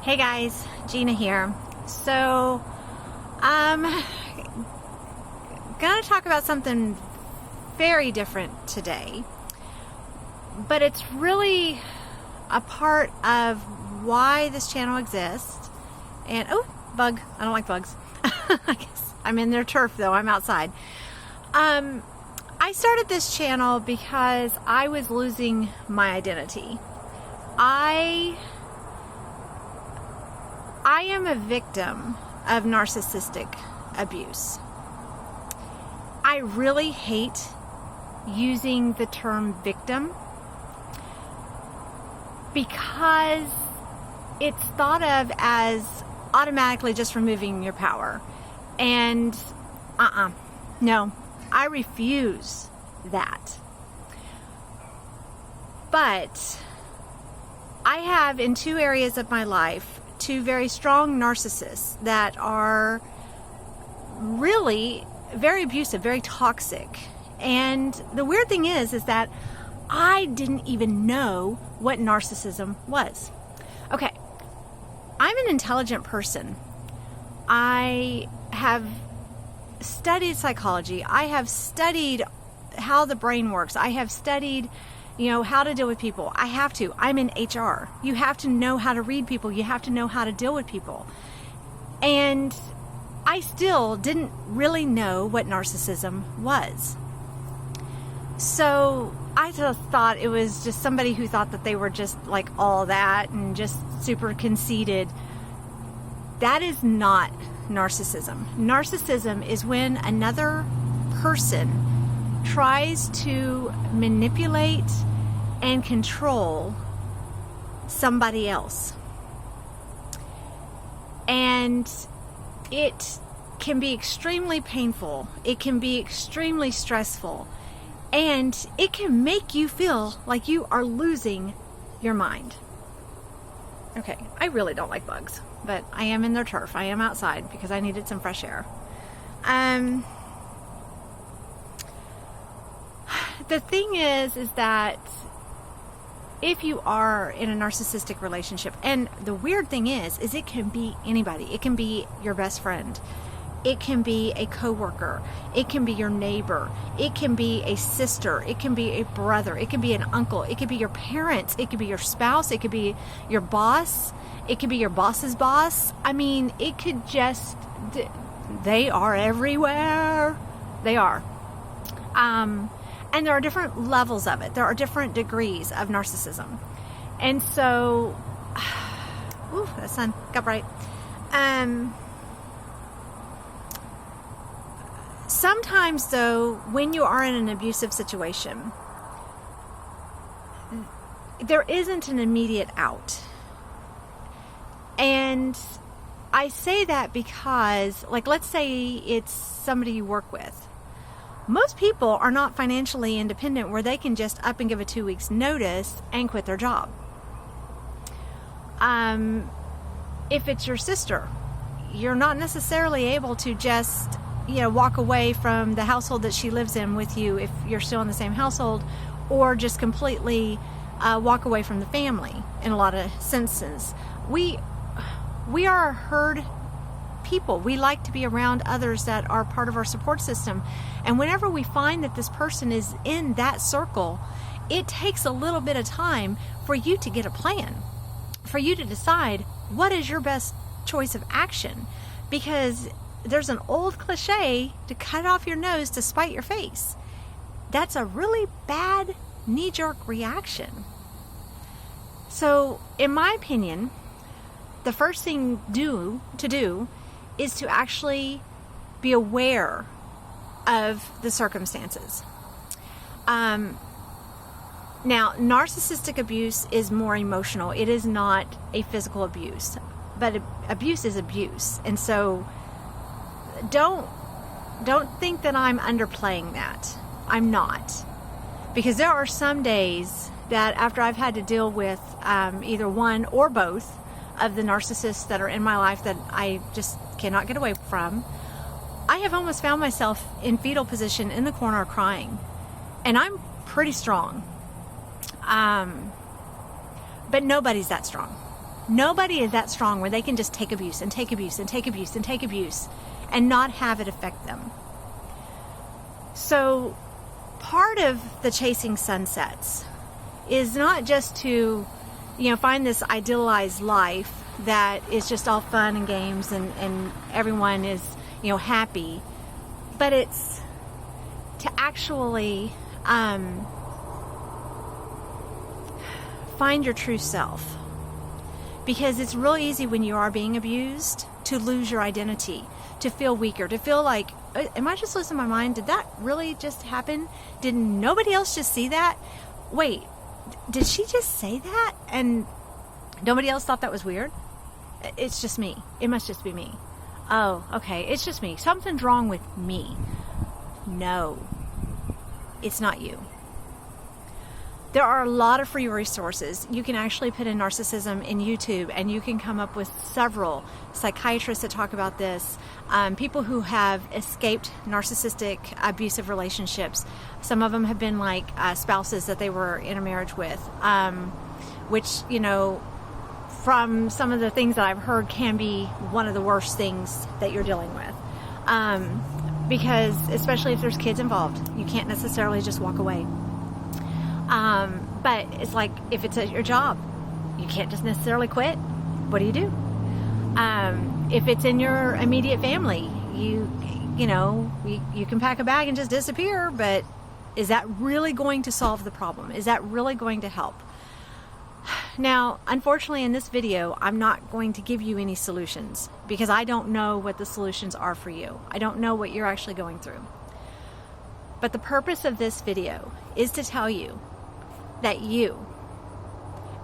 Hey guys, Gina here. So, I'm gonna talk about something very different today, but it's really a part of why this channel exists. And oh, bug! I don't like bugs. I guess I'm in their turf though. I'm outside. I started this channel because I was losing my identity. I am a victim of narcissistic abuse. I really hate using the term victim because it's thought of as automatically just removing your power. And no, I refuse that. But I have, in two areas of my life, two very strong narcissists that are really very abusive, very toxic. And the weird thing is that I didn't even know what narcissism was. Okay, I'm an intelligent person. I have studied psychology. I have studied how the brain works. I have studied how to deal with people. I have to. I'm in HR. You have to know how to read people. You have to know how to deal with people. And I still didn't really know what narcissism was. So I just thought it was just somebody who thought that they were just like all that and just super conceited. That is not narcissism. Narcissism is when another person tries to manipulate and control somebody else. And it can be extremely painful. It can be extremely stressful. And it can make you feel like you are losing your mind. Okay, I really don't like bugs, but I am in their turf. I am outside because I needed some fresh air. The thing is that if you are in a narcissistic relationship, and the weird thing is it can be anybody. It can be your best friend. It can be a coworker. It can be your neighbor. It can be a sister. It can be a brother. It can be an uncle. It could be your parents. It could be your spouse. It could be your boss. It could be your boss's boss. I mean, it could just, they are everywhere. They are. And there are different levels of it. There are different degrees of narcissism. And so, ooh, the sun got bright. Sometimes, though, when you are in an abusive situation, there isn't an immediate out. And I say that because, like, let's say it's somebody you work with. Most people are not financially independent where they can just up and give a 2 weeks notice and quit their job. If it's your sister, you're not necessarily able to just, walk away from the household that she lives in with you if you're still in the same household, or just completely walk away from the family in a lot of senses. We are herd people. We like to be around others that are part of our support system. And whenever we find that this person is in that circle, it takes a little bit of time for you to get a plan, for you to decide what is your best choice of action. Because there's an old cliche to cut off your nose to spite your face. That's a really bad knee-jerk reaction. So, in my opinion, the first thing to do is to actually be aware of the circumstances. Now, narcissistic abuse is more emotional. It is not a physical abuse, but abuse is abuse. And so don't think that I'm underplaying that. I'm not. Because there are some days that after I've had to deal with either one or both of the narcissists that are in my life that I just cannot get away from, I have almost found myself in fetal position in the corner crying. And I'm pretty strong. But nobody's that strong. Nobody is that strong where they can just take abuse and take abuse and take abuse and take abuse and not have it affect them. So part of the chasing sunsets is not just to, find this idealized life that is just all fun and games and everyone is, happy, but it's to actually find your true self. Because it's really easy when you are being abused to lose your identity, to feel weaker, to feel like, am I just losing my mind? Did that really just happen? Did nobody else just see that? Wait, did she just say that? And nobody else thought that was weird? It's just me. It must just be me. Oh, okay, it's just me. Something's wrong with me. No, it's not you. There are a lot of free resources. You can actually put in narcissism in YouTube and you can come up with several psychiatrists that talk about this, people who have escaped narcissistic abusive relationships. Some of them have been like spouses that they were in a marriage with, which, from some of the things that I've heard can be one of the worst things that you're dealing with. Because especially if there's kids involved, you can't necessarily just walk away. But it's like, if it's at your job, you can't just necessarily quit. What do you do? If it's in your immediate family, you can pack a bag and just disappear, but is that really going to solve the problem? Is that really going to help? Now, unfortunately, in this video, I'm not going to give you any solutions because I don't know what the solutions are for you. I don't know what you're actually going through. But the purpose of this video is to tell you that you,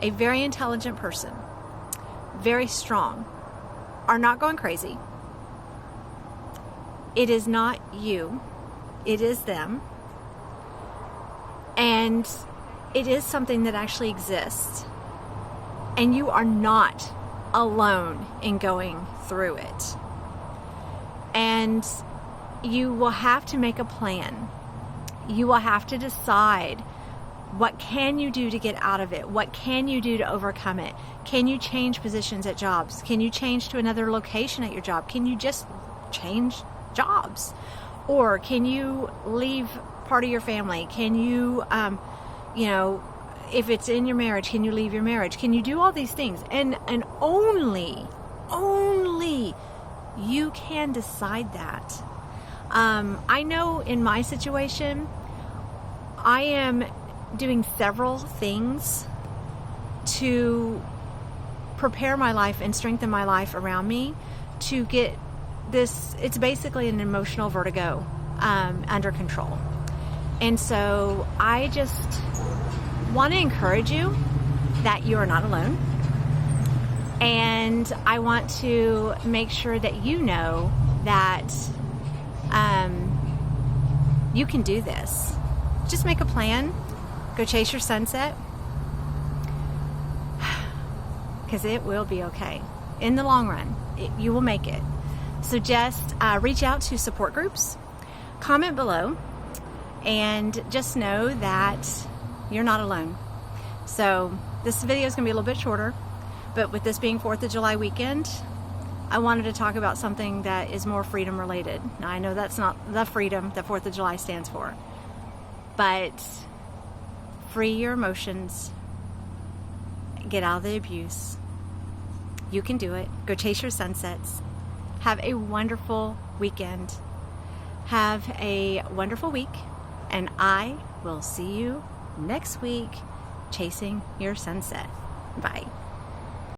a very intelligent person, very strong, are not going crazy. It is not you, it is them. And it is something that actually exists. And you are not alone in going through it. And you will have to make a plan. You will have to decide, what can you do to get out of it? What can you do to overcome it? Can you change positions at jobs? Can you change to another location at your job? Can you just change jobs? Or can you leave part of your family? Can you, if it's in your marriage, can you leave your marriage? Can you do all these things? And only you can decide that. I know in my situation, I am doing several things to prepare my life and strengthen my life around me to get this, it's basically an emotional vertigo, under control. And so I just want to encourage you that you are not alone. And I want to make sure that you know that you can do this. Just make a plan. Go chase your sunset. Because it will be okay. In the long run, you will make it. So just reach out to support groups. Comment below. And just know that you're not alone. So this video is going to be a little bit shorter. But with this being 4th of July weekend, I wanted to talk about something that is more freedom related. Now I know that's not the freedom that 4th of July stands for. But free your emotions. Get out of the abuse. You can do it. Go chase your sunsets. Have a wonderful weekend. Have a wonderful week. And I will see you next week chasing your sunset. Bye.